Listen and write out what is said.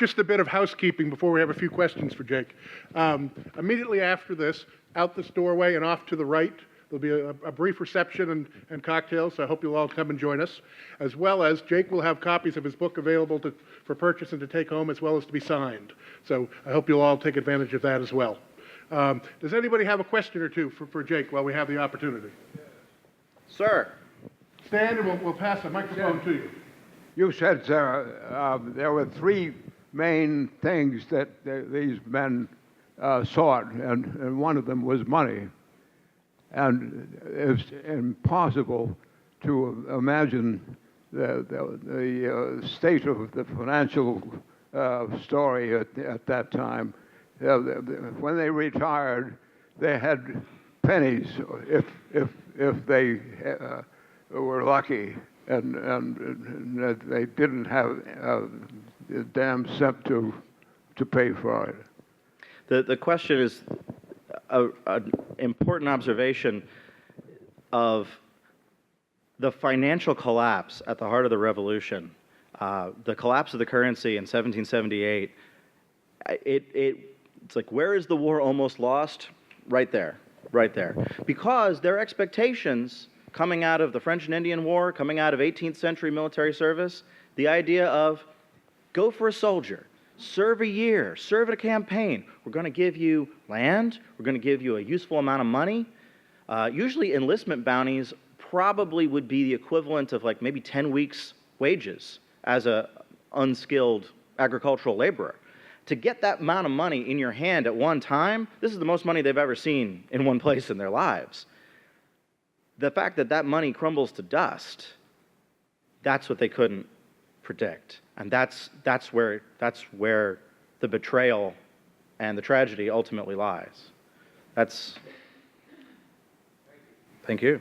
just a bit of housekeeping before we have a few questions for Jake. Immediately after this, out this doorway and off to the right, there'll be a brief reception and cocktails, so I hope you'll all come and join us. As well as Jake will have copies of his book available for purchase and to take home, as well as to be signed. So I hope you'll all take advantage of that as well. Does anybody have a question or two for Jake while we have the opportunity? Sir. Stand and we'll pass the microphone to you. You said, sir, there were three main things that these men sought, and one of them was money. And it's impossible to imagine the state of the financial story at that time. When they retired, they had pennies if they were lucky, and they didn't have a damn cent to pay for it. The question is an important observation of the financial collapse at the heart of the revolution. The collapse of the currency in 1778, it's like, where is the war almost lost? Right there, right there. Because their expectations coming out of the French and Indian War, coming out of 18th century military service, the idea of go for a soldier, serve a year, serve at a campaign. We're going to give you land. We're going to give you a useful amount of money. Usually enlistment bounties probably would be the equivalent of like maybe 10 weeks' wages as a unskilled agricultural laborer. To get that amount of money in your hand at one time, this is the most money they've ever seen in one place in their lives. The fact that that money crumbles to dust, that's what they couldn't predict. And that's where the betrayal and the tragedy ultimately lies. Thank you.